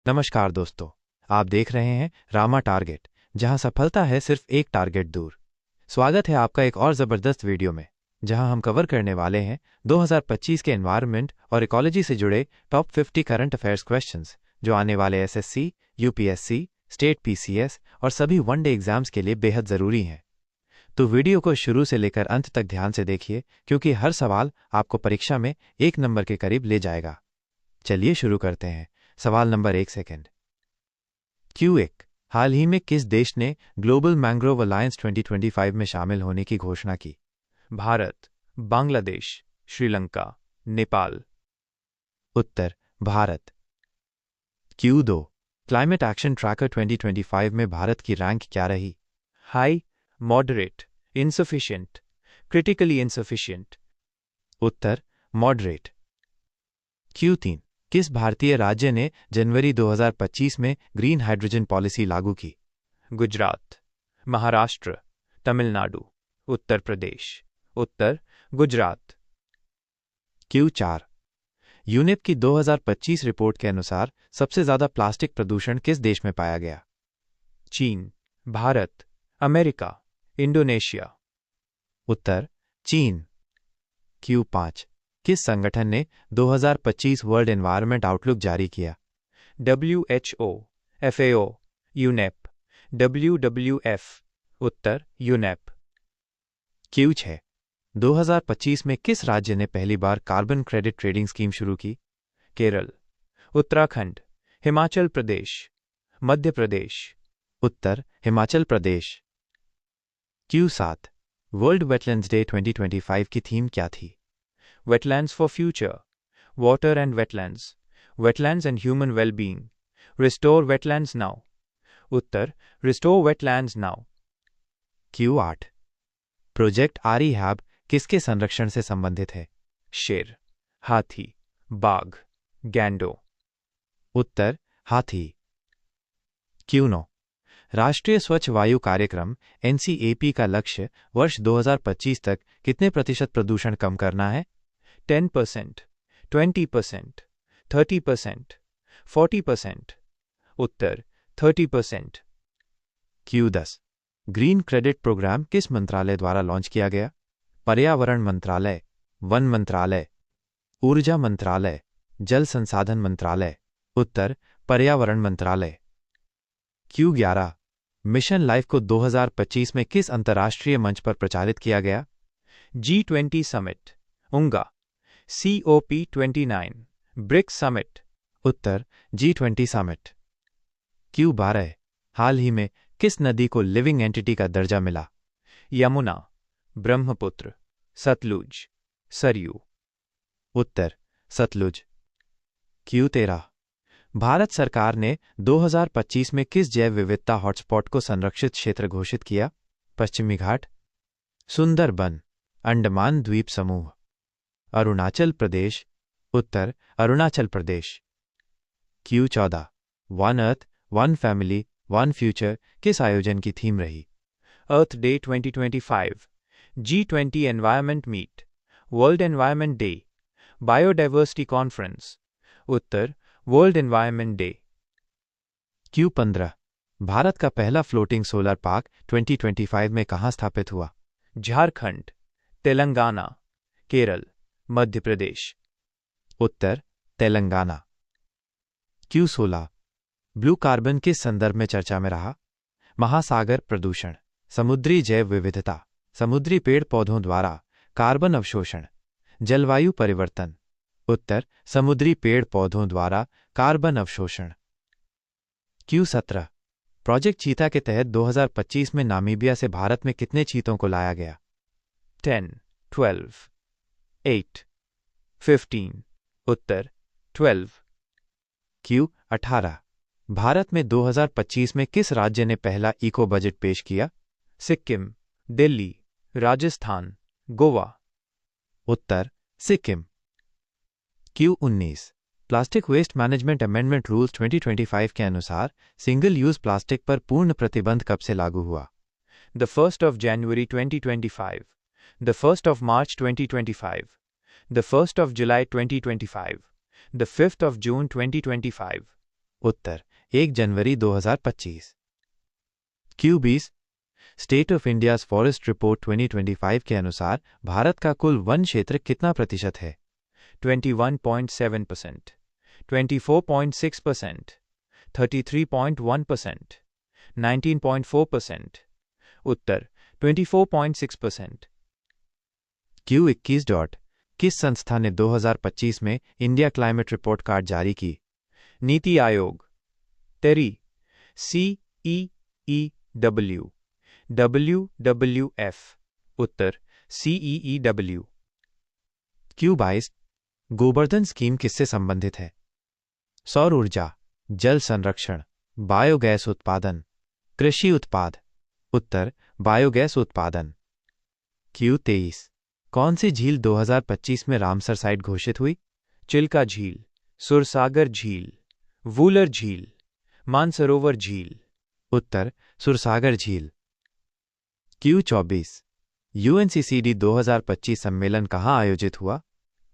नमस्कार दोस्तों, आप देख रहे हैं रामा टारगेट, जहां सफलता है सिर्फ एक टारगेट दूर। स्वागत है आपका एक और ज़बरदस्त वीडियो में, जहां हम कवर करने वाले हैं 2025 के एनवायरनमेंट और इकोलॉजी से जुड़े टॉप 50 करंट अफेयर्स क्वेश्चंस, जो आने वाले एसएससी, यूपीएससी, स्टेट पीसीएस और सभी वनडे एग्जाम्स के लिए बेहद ज़रूरी हैं। तो वीडियो को शुरू से लेकर अंत तक ध्यान से देखिए, क्योंकि हर सवाल आपको परीक्षा में 1 नंबर के करीब ले जाएगा। चलिए शुरू करते हैं। सवाल नंबर 1 सेकंड। Q1, हाल ही में किस देश ने ग्लोबल मैंग्रोव अलायंस 2025 में शामिल होने की घोषणा की? भारत, बांग्लादेश, श्रीलंका, नेपाल। उत्तर Bharat. Q2, climate action tracker 2025 में भारत की रैंक क्या रही? High, moderate, insufficient, critically insufficient. उत्तर मॉडरेट। Q3, किस भारतीय राज्य ने जनवरी 2025 में ग्रीन हाइड्रोजन पॉलिसी लागू की? गुजरात, महाराष्ट्र, तमिलनाडु, उत्तर प्रदेश। उत्तर गुजरात। Q4, यूनेप की 2025 रिपोर्ट के अनुसार सबसे ज्यादा प्लास्टिक प्रदूषण किस देश में पाया गया? चीन, भारत, अमेरिका, इंडोनेशिया। उत्तर चीन। Q5, किस संगठन ने 2025 वर्ल्ड एनवायरनमेंट आउटलुक जारी किया? WHO, FAO, UNEP, WWF। Uttar UNEP. Q6, 2025 में किस राज्य ने पहली बार कार्बन क्रेडिट ट्रेडिंग स्कीम शुरू की? केरल, उत्तराखंड, हिमाचल प्रदेश, मध्य प्रदेश। उत्तर Himachal Pradesh. Q7, world wetlands day 2025 की थीम क्या थी? Wetlands for future, water and wetlands and human well-being, restore wetlands now. उत्तर restore wetlands now. Q8, project आरिहैब किसके संरक्षण से संबंधित है? शेर, हाथी, बाघ, गैंडो। उत्तर हाथी। Q9, राष्ट्रीय स्वच्छ वायु कार्यक्रम NCAP का लक्ष्य वर्ष 2025 तक कितने प्रतिशत प्रदूषण कम करना है? 10%, 20%, 30%, 40%। उत्तर 30%। Q10, ग्रीन क्रेडिट प्रोग्राम किस मंत्रालय द्वारा लॉन्च किया गया? पर्यावरण मंत्रालय, वन मंत्रालय, ऊर्जा मंत्रालय, जल संसाधन मंत्रालय। उत्तर पर्यावरण मंत्रालय। Q11, मिशन लाइफ को 2025 में किस अंतर्राष्ट्रीय मंच पर प्रचारित किया गया? G20 summit, UNGA, COP29, BRICS summit. उत्तर G20 समिट। Q12, हाल ही में किस नदी को लिविंग एंटिटी का दर्जा मिला? यमुना, ब्रह्मपुत्र, सतलुज, सरयू। उत्तर सतलुज। Q13, भारत सरकार ने 2025 में किस जैव विविधता हॉटस्पॉट को संरक्षित क्षेत्र घोषित किया? पश्चिमी घाट, सुंदरबन, अंडमान द्वीप समूह, अरुणाचल प्रदेश। उत्तर Arunachal Pradesh. Q14, one earth, one family, one future किस आयोजन की थीम रही? Earth Day 2025, G20 environment meet, World Environment Day, biodiversity conference. उत्तर World Environment Day. Q15, Bharat का पहला फ्लोटिंग सोलर पार्क 2025 में कहां स्थापित हुआ? झारखंड, तेलंगाना, केरल, मध्य प्रदेश। उत्तर तेलंगाना। Q16, ब्लू कार्बन किस संदर्भ में चर्चा में रहा? महासागर प्रदूषण, समुद्री जैव विविधता, समुद्री पेड़ पौधों द्वारा कार्बन अवशोषण, जलवायु परिवर्तन। उत्तर समुद्री पेड़ पौधों द्वारा कार्बन अवशोषण। Q17, प्रोजेक्ट चीता के तहत 2025 में नामीबिया से भारत में कितने चीतों को लाया गया? 10, 12, 8, 15। उत्तर 12। Q18, भारत में 2025 में किस राज्य ने पहला इको बजट पेश किया? सिक्किम, दिल्ली, राजस्थान, गोवा। उत्तर Sikkim. Q19, plastic waste management amendment rules 2025 के अनुसार सिंगल यूज प्लास्टिक पर पूर्ण प्रतिबंध कब से लागू हुआ? The 1st of January 2025, the 1st of March 2025, the 1st of July 2025, the 5th of June 2025। Uttar 1 January 2025। Q 20 state of India's forest report 2025 के अनुसार भारत का कुल वन क्षेत्र कितना प्रतिशत है? 21.7%, 24.6%, 33.1%, 19.4%। उत्तर 24.6%। क्यू 21 डॉट किस संस्था ने 2025 में इंडिया क्लाइमेट रिपोर्ट कार्ड जारी की? नीति आयोग। टेरी, CEEW, WWF। उत्तर CEEW। क्यू 22 गोवर्धन स्कीम किससे संबंधित है? सौर ऊर्जा, जल संरक्षण, बायोगैस उत्पादन, कृषि उत्पाद। उत्तर बायोगैस उत्पादन। क्यू 23 कौन सी झील 2025 में रामसर साइट घोषित हुई? चिल्का झील, सुरसागर झील, वूलर झील, मानसरोवर झील। उत्तर सुरसागर झील। क्यू 24 UNCCD 2025 सम्मेलन कहाँ आयोजित हुआ?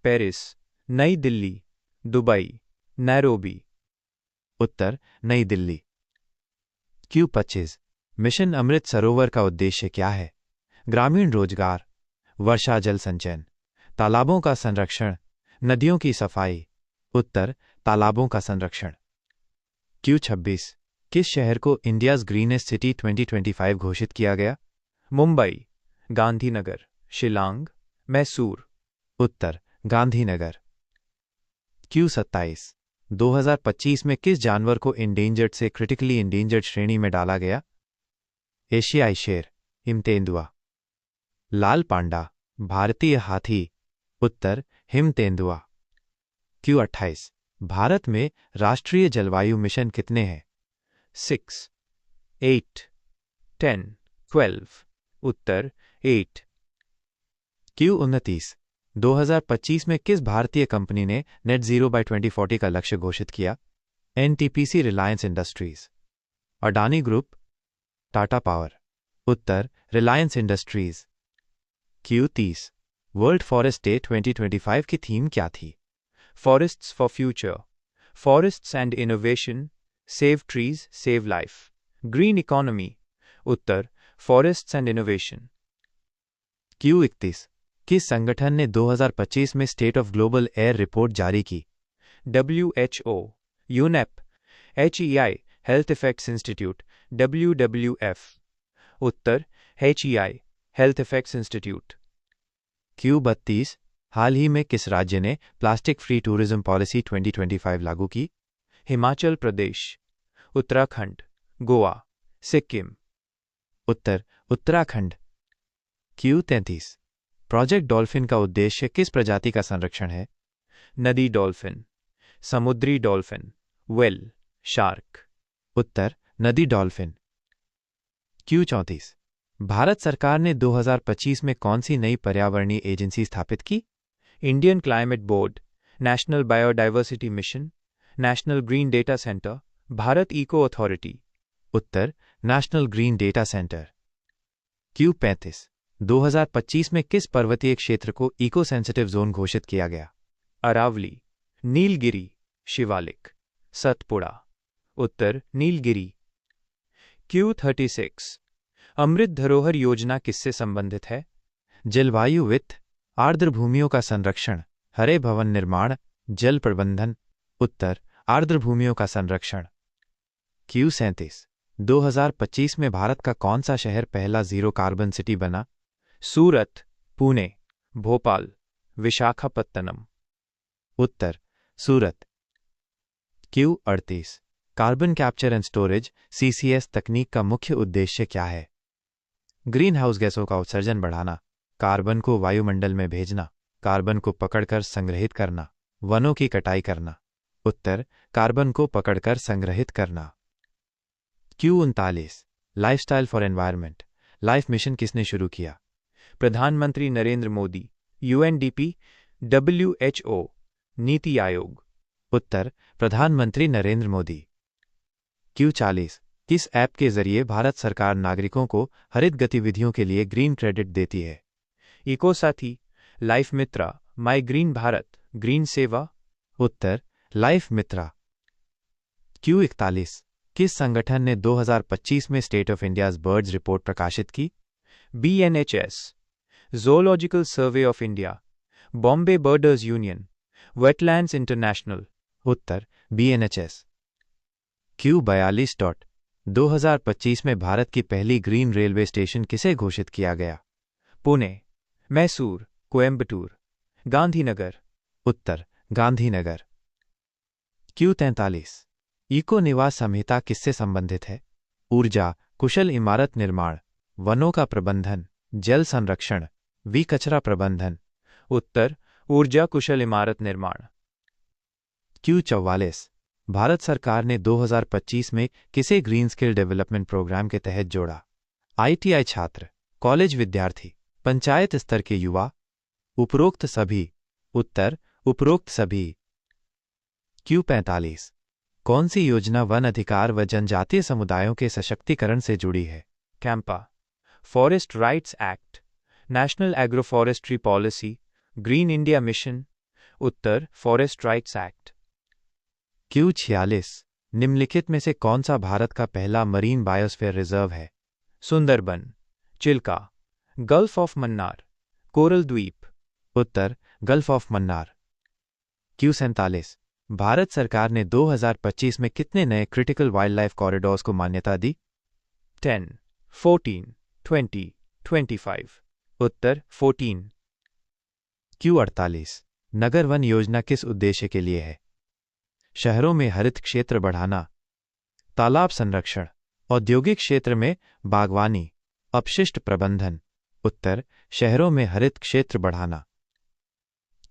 पेरिस, नई दिल्ली, दुबई, नैरोबी। उत्तर नई दिल्ली। क्यू 25 मिशन अमृत सरोवर का उद्देश्य क्या है? ग्रामीण रोजगार, वर्षा जल संचयन, तालाबों का संरक्षण, नदियों की सफाई। उत्तर तालाबों का संरक्षण। क्यू 26 किस शहर को इंडियाज ग्रीनेस्ट सिटी 2025 घोषित किया गया? मुंबई, गांधीनगर, शिलांग, मैसूर। उत्तर गांधीनगर। क्यू 27 2025 में किस जानवर को इंडेंजर्ड से क्रिटिकली इंडेंजर्ड श्रेणी में डाला गया? एशियाई शेर, हिम तेंदुआ। लाल पांडा, भारतीय हाथी। उत्तर हिम तेंदुआ। क्यू 28 भारत में राष्ट्रीय जलवायु मिशन कितने हैं? 6, 8, 10, 12। उत्तर 8। क्यू 29 2025 में किस भारतीय कंपनी ने नेट जीरो बाय 2040 का लक्ष्य घोषित किया? NTPC, Reliance Industries, Adani group, Tata power. उत्तर Reliance Industries. Q 30 World Forest Day 2025 की थीम क्या थी? Forests for future, forests and innovation, save trees, save life, green economy. उत्तर फॉरेस्ट्स एंड इनोवेशन। क्यू 31 किस संगठन ने 2025 में state of global air report जारी की? WHO, UNEP, HEI, health effects institute, WWF। उत्तर HEI, health effects institute. Q 32 हाल ही में किस राज्य ने प्लास्टिक फ्री टूरिज्म पॉलिसी 2025 लागू की? हिमाचल प्रदेश, उत्तराखंड, गोवा, सिक्किम। उत्तर उत्तराखंड। क्यू 33 प्रोजेक्ट डॉल्फिन का उद्देश्य किस प्रजाति का संरक्षण है? नदी डॉल्फिन, समुद्री डॉल्फिन, वेल, शार्क। उत्तर नदी डॉल्फिन। क्यू 34 भारत सरकार ने 2025 में कौन सी नई पर्यावरणीय एजेंसी स्थापित की? Indian climate board, national biodiversity mission, national green data centre, Bharat eco authority. उत्तर national green data centre. Q 35 2025 में किस पर्वतीय क्षेत्र को इको सेंसिटिव जोन घोषित किया गया? अरावली, नीलगिरी, शिवालिक, सतपुड़ा। उत्तर नीलगिरी। क्यू 36 अमृत धरोहर योजना किससे संबंधित है? जलवायु वित्त, आर्द्र भूमियों का संरक्षण, हरे भवन निर्माण, जल प्रबंधन। उत्तर आर्द्र भूमियों का संरक्षण। क्यू 37 2025 में भारत का कौन सा शहर पहला जीरो कार्बन सिटी बना? सूरत, पुणे, भोपाल, विशाखापत्तनम। उत्तर Surat. Q 38 carbon capture and storage CCS तकनीक का मुख्य उद्देश्य क्या है? ग्रीन हाउस गैसों का उत्सर्जन बढ़ाना, कार्बन को वायुमंडल में भेजना, कार्बन को पकड़कर संग्रहित करना, वनों की कटाई करना। उत्तर कार्बन को पकड़कर संग्रहित करना। Q 39 lifestyle for environment life mission किसने शुरू किया? प्रधानमंत्री नरेंद्र मोदी, UNDP, WHO, नीति आयोग। उत्तर प्रधानमंत्री नरेंद्र मोदी। क्यू 40 किस ऐप के जरिए भारत सरकार नागरिकों को हरित गतिविधियों के लिए ग्रीन क्रेडिट देती है? इको साथी, लाइफ मित्रा, माई ग्रीन भारत, ग्रीन सेवा। उत्तर लाइफ मित्रा। Q41 किस संगठन ने 2025 में state of India's birds report प्रकाशित की? BNHS, Zoological Survey of India, Bombay Birders Union, Wetlands International. Uttar BNHS। Q42 2025 में भारत की पहली ग्रीन रेलवे स्टेशन किसे घोषित किया गया? पुणे, मैसूर, कोयंबटूर, गांधीनगर। उत्तर गांधीनगर। Q43 इको निवास संहिता किससे संबंधित है? ऊर्जा, कुशल इमारत निर्माण, वनों का प्रबंधन, जल संरक्षण, कचरा प्रबंधन। उत्तर ऊर्जा कुशल इमारत निर्माण। Q44 भारत सरकार ने 2025 में किसे ग्रीन स्किल डेवलपमेंट प्रोग्राम के तहत जोड़ा? ITI छात्र, कॉलेज विद्यार्थी, पंचायत स्तर के युवा, उपरोक्त सभी। उत्तर उपरोक्त सभी। Q45 कौन सी योजना वन अधिकार व जनजातीय समुदायों के सशक्तिकरण से जुड़ी है? CAMPA, forest rights act, national agro forestry policy, green India mission. उत्तर फॉरेस्ट राइट्स एक्ट। Q46 निम्नलिखित में से कौन सा भारत का पहला मरीन बायोस्फीयर रिजर्व है? Sundarban, Chilka, gulf of Mannar, coral द्वीप। उत्तर gulf of Mannar. Q47 Bharat सरकार ने 2025 में कितने नए क्रिटिकल वाइल्ड लाइफ कॉरिडोर्स को मान्यता दी? 10, 14, 20, 25। उत्तर 14। Q48 नगर वन योजना किस उद्देश्य के लिए है? शहरों में हरित क्षेत्र बढ़ाना, तालाब संरक्षण, औद्योगिक क्षेत्र में बागवानी, अपशिष्ट प्रबंधन। उत्तर शहरों में हरित क्षेत्र बढ़ाना।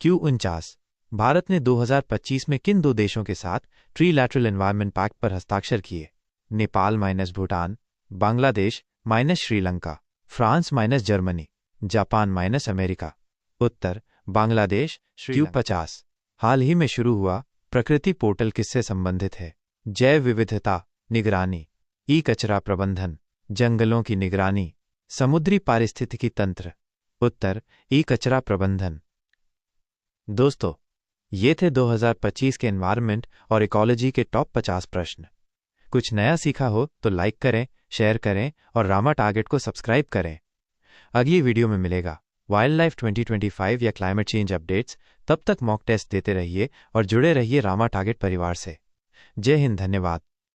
Q49 भारत ने 2025 में किन दो देशों के साथ ट्रीलैटरल एनवायरनमेंट पैक्ट पर हस्ताक्षर किए? Nepal - Bhutan, Bangladesh - Sri Lanka, France - Germany, Japan - America. उत्तर बांग्लादेश। Q50 हाल ही में शुरू हुआ प्रकृति पोर्टल किससे संबंधित है? जैव विविधता निगरानी, कचरा प्रबंधन, जंगलों की निगरानी, समुद्री पारिस्थितिकी तंत्र। उत्तर कचरा प्रबंधन। दोस्तों, ये थे 2025 के एनवायरनमेंट और इकोलॉजी के टॉप 50 प्रश्न। कुछ नया सीखा हो तो लाइक करें, शेयर करें और रामा टारगेट को सब्सक्राइब करें। अगली वीडियो में मिलेगा वाइल्ड लाइफ 2025 या क्लाइमेट चेंज अपडेट्स। तब तक मॉक टेस्ट देते रहिए और जुड़े रहिए रामा टारगेट परिवार से। जय हिंद, धन्यवाद।